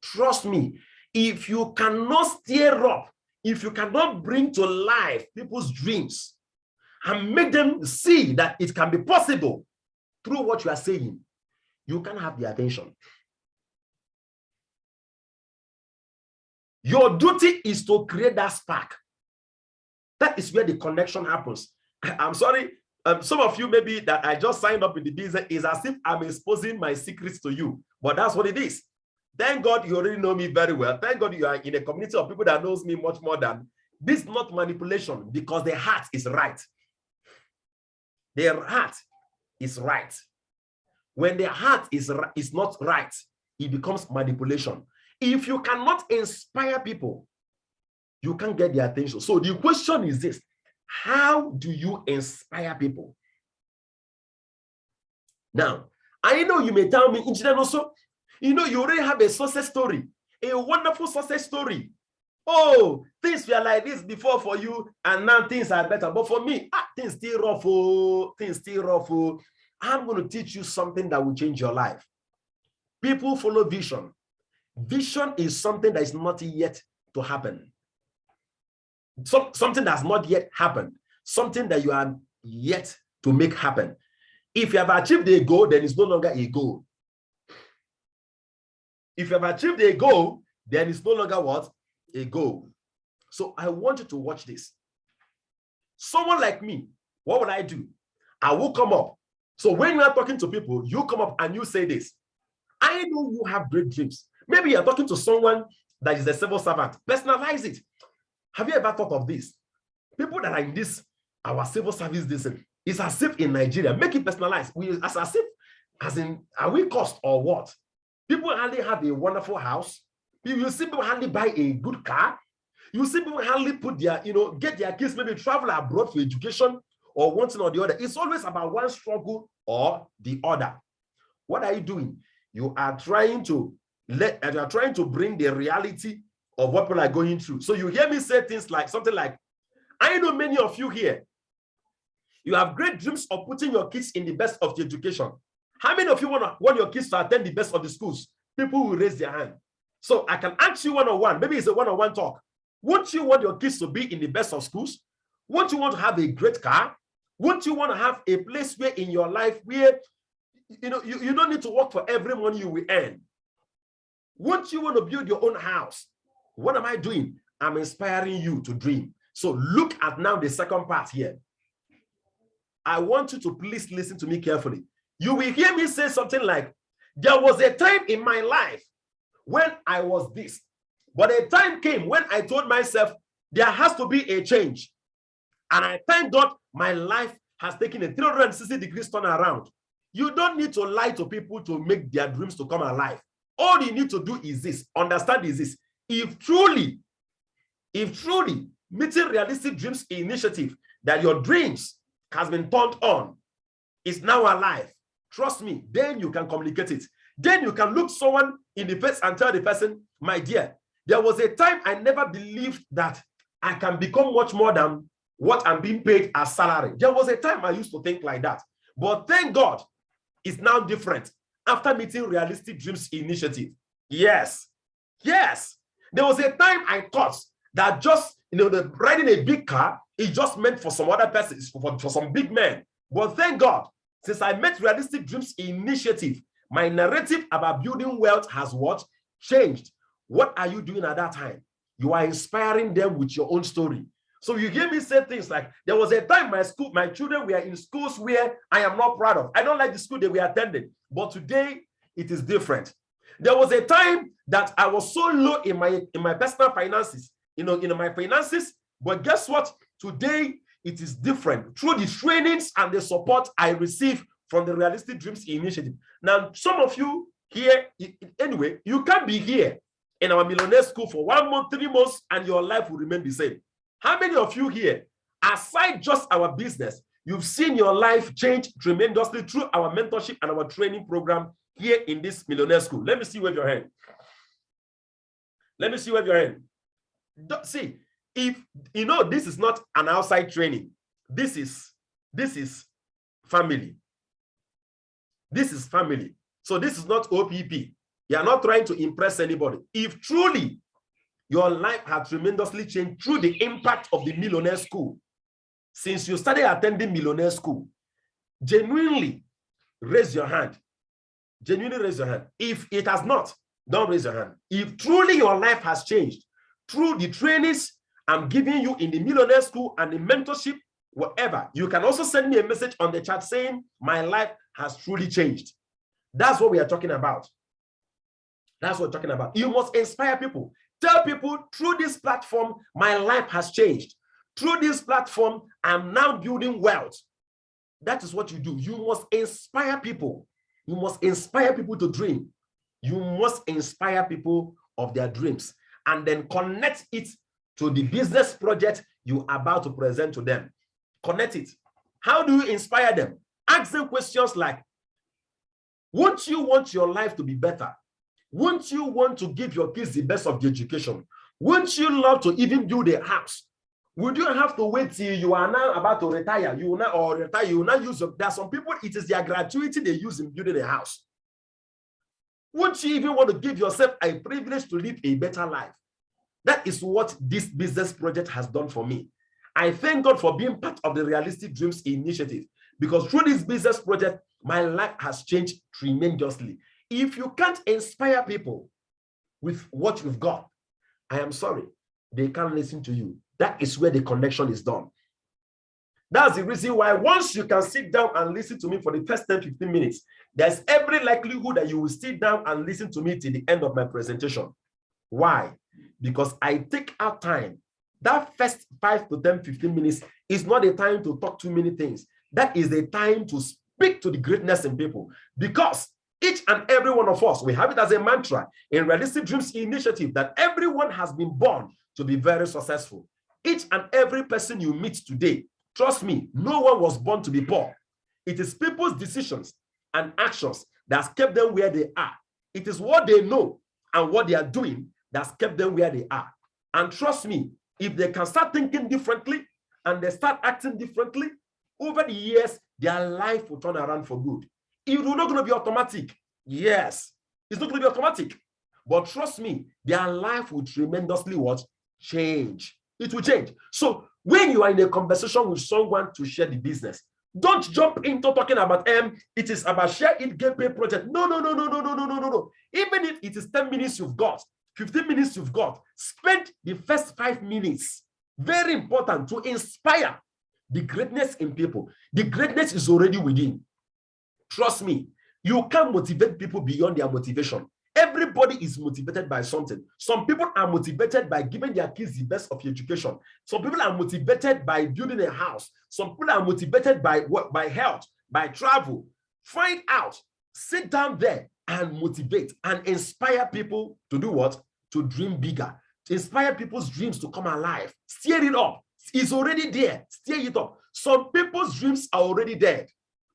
Trust me, if you cannot stir up, if you cannot bring to life people's dreams and make them see that it can be possible through what you are saying, you can't have their attention. Your duty is to create that spark. That is where the connection happens. I'm sorry, some of you maybe that I just signed up in the business is as if I'm exposing my secrets to you, but that's what it is. Thank God you already know me very well. Thank God you are in a community of people that knows me much more than this. Not manipulation, because the heart is right. Their heart is right. When the heart is not right, it becomes manipulation. If you cannot inspire people, you can't get their attention. So the question is this: how do you inspire people? Now, I know you may tell me, engineer, also, you know, you already have a success story, a wonderful success story. Oh, things were like this before for you, and now things are better. But for me, things still rough. Oh, things still rough. Oh. I'm going to teach you something that will change your life. People follow vision. Vision is something that is not yet to happen. Something that has not yet happened. Something that you are yet to make happen. If you have achieved a goal, then it's no longer a goal. If you have achieved a goal, then it's no longer what? A goal. So I want you to watch this. Someone like me, what would I do? I will come up. So when you are talking to people, you come up and you say this. I know you have great dreams. Maybe you're talking to someone that is a civil servant. Personalize it. Have you ever thought of this? People that are in this, our civil service, this is as if in Nigeria, make it personalized. As if, as in, are we cost or what? People hardly have a wonderful house. You see people hardly buy a good car. You see people hardly put their, get their kids maybe travel abroad for education or one thing or the other. It's always about one struggle or the other. What are you doing? You are trying to bring the reality of what people are going through. So you hear me say things like something like, I know many of you here, you have great dreams of putting your kids in the best of the education. How many of you want your kids to attend the best of the schools? People will raise their hand. So I can ask you one-on-one, maybe it's a one-on-one talk. Won't you want your kids to be in the best of schools? Won't you want to have a great car? Won't you want to have a place where in your life where you don't need to work for every money you will earn? Won't you want to build your own house? What am I doing? I'm inspiring you to dream. So look at now the second part here. I want you to please listen to me carefully. You will hear me say something like, there was a time in my life when I was this, but a time came when I told myself there has to be a change. And I thank God my life has taken a 360 degrees turn around. You don't need to lie to people to make their dreams to come alive. All you need to do is this, understand is this. If truly meeting realistic dreams initiative that your dreams has been turned on is now alive, trust me, then you can communicate it. Then you can look someone in the face and tell the person, my dear, there was a time I never believed that I can become much more than what I'm being paid as salary. There was a time I used to think like that. But thank God, it's now different after meeting realistic dreams initiative. Yes. There was a time I thought that just, the riding a big car is just meant for some other persons, for some big men. But thank God, since I met realistic dreams initiative, my narrative about building wealth has what? Changed. What are you doing at that time? You are inspiring them with your own story. So you hear me say things like, there was a time my children were in schools where I am not proud of. I don't like the school they were attending, but today it is different. There was a time that I was so low in my personal finances, in my finances, but guess what? Today it is different through the trainings and the support I receive from the Realistic Dreams Initiative. Now, some of you here, anyway, you can be here in our millionaire school for 1 month, 3 months, and your life will remain the same. How many of you here, aside just our business, you've seen your life change tremendously through our mentorship and our training program here in this millionaire school? Let me see wave your hand. Let me see wave your hand. See, if this is not an outside training, this is family. This is family. So this is not OPP. You are not trying to impress anybody. If truly your life has tremendously changed through the impact of the millionaire school, since you started attending millionaire school, genuinely raise your hand. Genuinely raise your hand. If it has not, don't raise your hand. If truly your life has changed through the trainings I'm giving you in the millionaire school and the mentorship, whatever, you can also send me a message on the chat saying my life has truly changed. That's what we are talking about. That's what we're talking about. You must inspire people. Tell people, through this platform, my life has changed. Through this platform, I'm now building wealth. That is what you do. You must inspire people. You must inspire people to dream. You must inspire people of their dreams and then connect it to the business project you're about to present to them. Connect it. How do you inspire them? Ask them questions like, Won't you want your life to be better? Won't you want to give your kids the best of the education? Won't you love to even build a house? Would you have to wait till you are now about to retire? You will not, or retire, you will not use it. There are some people, it is their gratuity they use in building a house. Won't you even want to give yourself a privilege to live a better life? That is what this business project has done for me. I thank God for being part of the Realistic Dreams Initiative, because through this business project, my life has changed tremendously. If you can't inspire people with what you've got, I am sorry, they can't listen to you. That is where the connection is done. That's the reason why once you can sit down and listen to me for the first 10, 15 minutes, there's every likelihood that you will sit down and listen to me till the end of my presentation. Why? Because I take out time. That first 5 to 10, 15 minutes is not a time to talk too many things. That is the time to speak to the greatness in people. Because each and every one of us, we have it as a mantra in Realistic Dreams Initiative that everyone has been born to be very successful. Each and every person you meet today, trust me, no one was born to be poor. It is people's decisions and actions that's kept them where they are. It is what they know and what they are doing that's kept them where they are. And trust me, if they can start thinking differently and they start acting differently, over the years, their life will turn around for good. It will not going to be automatic. Yes, it's not going to be automatic. But trust me, their life will tremendously what? Change. It will change. So when you are in a conversation with someone to share the business, don't jump into talking about it is about share it, get pay project. No. Even if it is 10 minutes you've got, 15 minutes you've got, spend the first 5 minutes. Very important to inspire the greatness in people. The greatness is already within. Trust me, you can't motivate people beyond their motivation. Everybody is motivated by something. Some people are motivated by giving their kids the best of education. Some people are motivated by building a house. Some people are motivated by health, by travel. Find out, sit down there and motivate and inspire people to do what? To dream bigger. To inspire people's dreams to come alive. Steer it up. It's already there. Steer it up. Some people's dreams are already dead.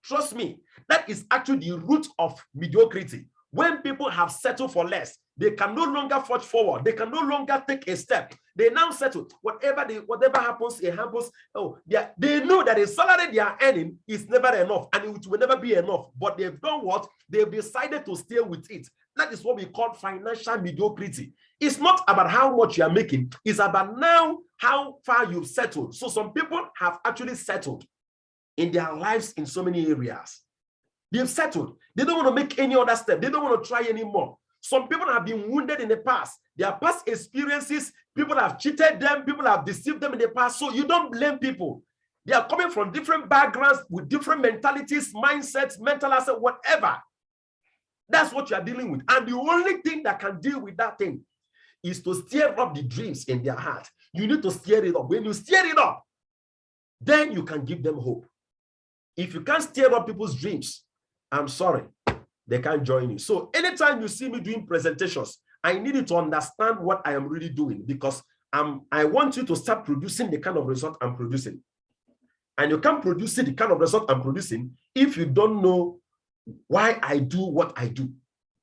Trust me, that is actually the root of mediocrity. When people have settled for less, they can no longer forge forward. They can no longer take a step. They now settle. Whatever happens, it happens. Oh, they know that the salary they are earning is never enough, and it will never be enough. But they've done what? They've decided to stay with it. That is what we call financial mediocrity. It's not about how much you are making. It's about now how far you've settled. So some people have actually settled in their lives in so many areas. They've settled. They don't want to make any other step. They don't want to try anymore. Some people have been wounded in the past. Their past experiences, people have cheated them, people have deceived them in the past. So you don't blame people. They are coming from different backgrounds with different mentalities, mindsets, mental assets, whatever. That's what you are dealing with. And the only thing that can deal with that thing is to stir up the dreams in their heart. You need to stir it up. When you stir it up, then you can give them hope. If you can't stir up people's dreams, I'm sorry, they can't join you. So anytime you see me doing presentations, I need you to understand what I am really doing, because I want you to start producing the kind of result I'm producing. And you can't produce the kind of result I'm producing if you don't know why I do what I do.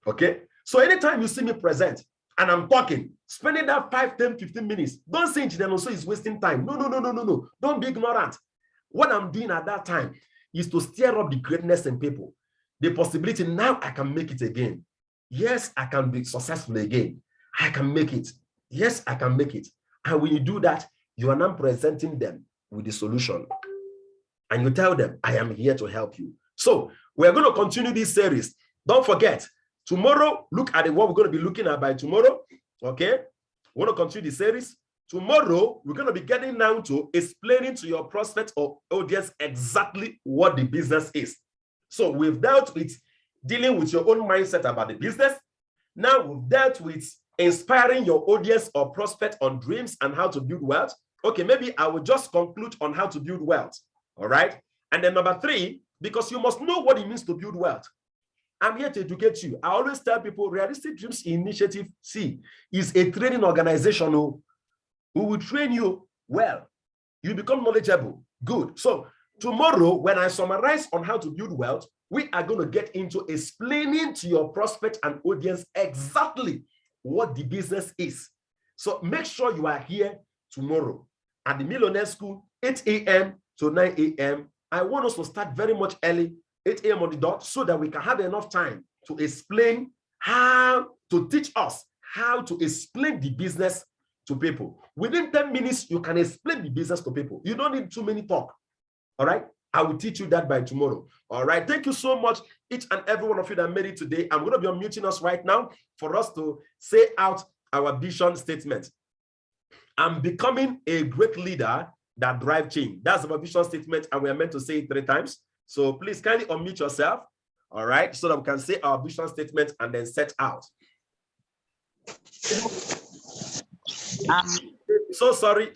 Okay? So anytime you see me present and I'm talking, spending that 5, 10, 15 minutes, don't say then also is wasting time. No. Don't be ignorant. What I'm doing at that time is to stir up the greatness in people. The possibility now I can make it again. Yes, I can be successful again. I can make it. Yes, I can make it. And when you do that, you are now presenting them with the solution. And you tell them, I am here to help you. So we're going to continue this series. Don't forget, tomorrow, look at what we're going to be looking at by tomorrow. Okay? We're going to continue the series. Tomorrow, we're going to be getting down to explaining to your prospect or audience exactly what the business is. So we've dealt with dealing with your own mindset about the business. Now we've dealt with inspiring your audience or prospect on dreams and how to build wealth. Okay, maybe I will just conclude on how to build wealth. All right. And then number 3, because you must know what it means to build wealth. I'm here to educate you. I always tell people Realistic Dreams Initiative is a training organization who will train you well. You become knowledgeable. Good. So Tomorrow, when I summarize on how to build wealth, we are going to get into explaining to your prospect and audience exactly what the business is. So make sure you are here tomorrow at the Millionaire School, 8 a.m. to 9 a.m. I want us to start very much early, 8 a.m. on the dot, so that we can have enough time to explain how to teach us how to explain the business to people. Within 10 minutes, you can explain the business to people. You don't need too many talk. All right. I will teach you that by tomorrow. All right. Thank you so much, each and every one of you that made it today. I'm going to be unmuting us right now for us to say out our vision statement. I'm becoming a great leader that drives change. That's our vision statement, and we are meant to say it 3 times. So please kindly unmute yourself. All right. So that we can say our vision statement and then set out. So sorry.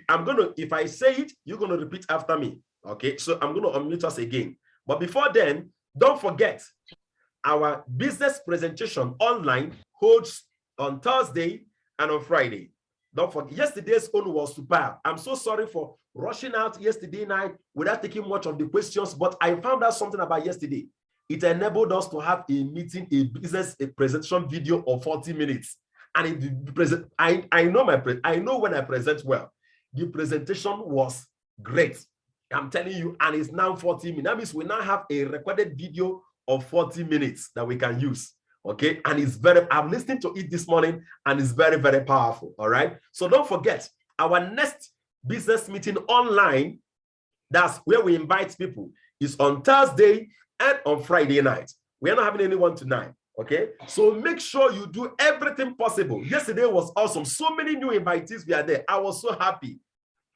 I'm gonna, if I say it, you're gonna repeat after me. Okay, so I'm gonna unmute us again. But before then, don't forget our business presentation online holds on Thursday and on Friday. Don't forget, yesterday's one was superb. I'm so sorry for rushing out yesterday night without taking much of the questions, but I found out something about yesterday. It enabled us to have a meeting, a presentation video of 40 minutes. And I know when I present well, the presentation was great. I'm telling you, and it's now 40 minutes. That means we now have a recorded video of 40 minutes that we can use. Okay, and it's I'm listening to it this morning, and it's very, very powerful. All right. So don't forget our next business meeting online. That's where we invite people. Is on Thursday and on Friday night. We are not having anyone tonight. Okay, so make sure you do everything possible. Yesterday was awesome. So many new invitees were there. I was so happy.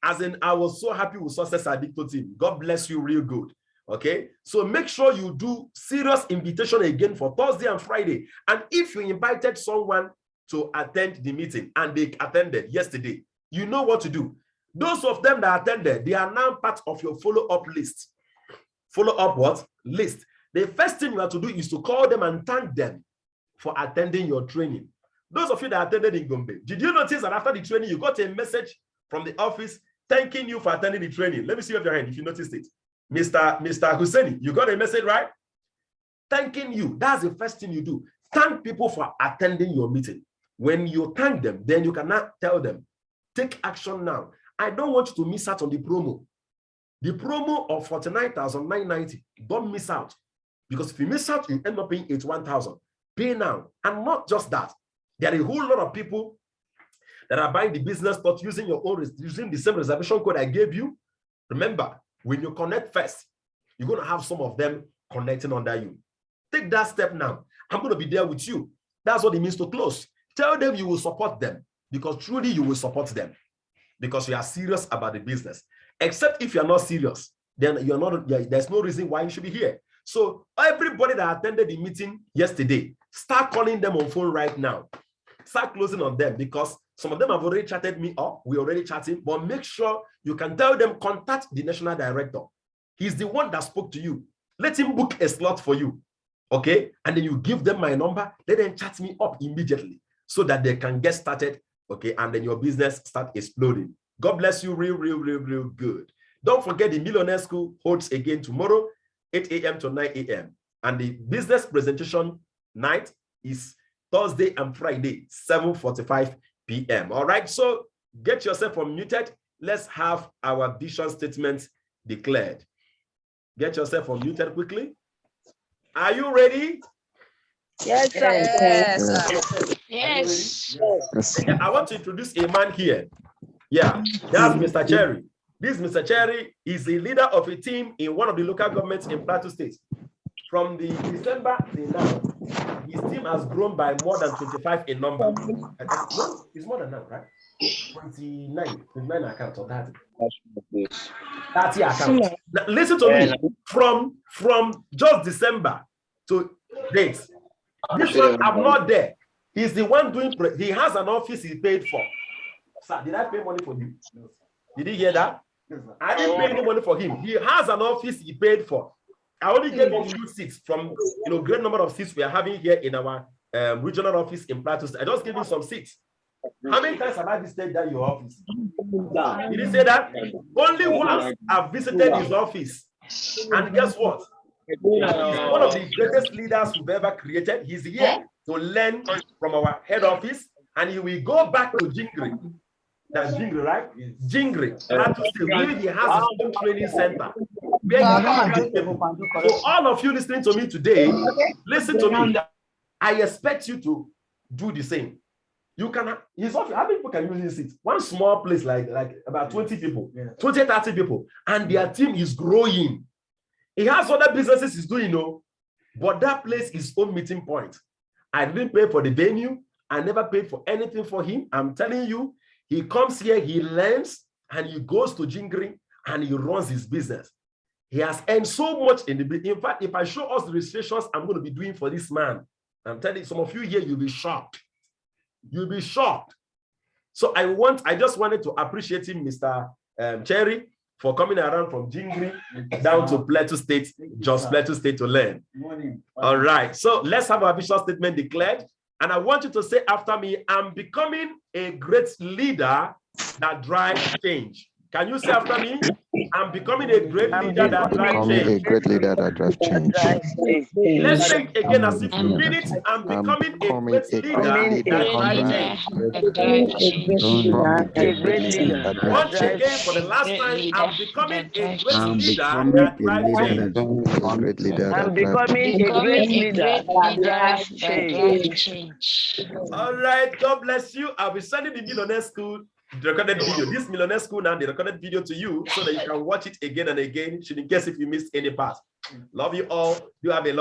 As in, I was so happy with Success Addicto team. God bless you real good. Okay, so make sure you do serious invitation again for Thursday and Friday. And if you invited someone to attend the meeting and they attended yesterday, you know what to do. Those of them that attended, they are now part of your follow-up list. Follow-up what? List. The first thing you have to do is to call them and thank them for attending your training. Those of you that attended in Gombe, did you notice that after the training, you got a message from the office thanking you for attending the training? Let me see your hand if you noticed it. Mr. Husseini, you got a message, right? Thanking you. That's the first thing you do. Thank people for attending your meeting. When you thank them, then you can now tell them, take action now. I don't want you to miss out on the promo. The promo of 49,990, don't miss out. Because if you miss out, you end up paying 81,000. Pay now. And not just that. There are a whole lot of people that are buying the business but using using the same reservation code I gave you. Remember, when you connect first, you're going to have some of them connecting under you. Take that step now. I'm going to be there with you. That's what it means to close. Tell them you will support them, because truly you will support them because you are serious about the business. Except if you're not serious, then you're not. There's no reason why you should be here. So everybody that attended the meeting yesterday, start calling them on phone right now. Start closing on them, because some of them have already chatted me up. We're already chatting, but make sure you can tell them, contact the national director. He's the one that spoke to you. Let him book a slot for you. Okay? And then you give them my number. Let them chat me up immediately so that they can get started. Okay? And then your business start exploding. God bless you real good. Don't forget, the Millionaire School holds again tomorrow, 8 a.m. to 9 a.m. And the business presentation night is Thursday and Friday, 7:45 p.m. All right, so get yourself unmuted. Let's have our vision statement declared. Get yourself unmuted quickly. Are you ready? Yes, sir. Yes. Yes. Yes. I want to introduce a man here. Yeah, that's Mr. Cherry. This Mr. Cherry is a leader of a team in one of the local governments in Plateau State. From the December till now, his team has grown by more than 25 in number. No, it's more than that, right? 29 accounts or 30. 30 accounts. Now, listen to me. From just December to date, this one I'm not there. He's the one doing. He has an office he paid for. Sir, did I pay money for you? Did you hear that? I didn't pay any money for him. He has an office he paid for. I only gave him 2 seats from great number of seats we are having here in our regional office in Plateau State. I just gave him some seats. How many times have I visited that your office? Did he say that? Only once I've visited his office. And guess what? He's one of the greatest leaders we've ever created. He's here to learn from our head office, and he will go back to Jingri. That's Jingri, right? Jingri. Where he has his own training center. Where you have these people. So all of you listening to me today, listen to me. I expect you to do the same. You can, his office, how many people can use it? One small place like about 20 people, 20, 30 people, and their team is growing. He has other businesses he's doing, but that place is his own meeting point. I didn't pay for the venue. I never paid for anything for him. I'm telling you, he comes here, he learns, and he goes to Jingri, and he runs his business. He has earned so much in the business. In fact, if I show us the registrations I'm going to be doing for this man, I'm telling you, some of you here, you'll be shocked. You'll be shocked. So I just wanted to appreciate him, Mr. Cherry, for coming around from Jingri down to Plateau State, just Plateau State to learn. All right. So let's have our official statement declared. And I want you to say after me, I'm becoming a great leader that drives change. Can you say after me? I'm becoming a great leader that drives change. A great leader that drives change. Let's say it again as if you mean it. I'm becoming a great leader that drives change. Once again, for the last time, I'm becoming a great leader that drives change. I'm becoming a great leader that drives change. All right, God bless you. I'll be sending the Millionaire School the recorded video. This Millionaire School now, the recorded video to you so that you can watch it again and again, in case if you missed any part. Love you all. You have a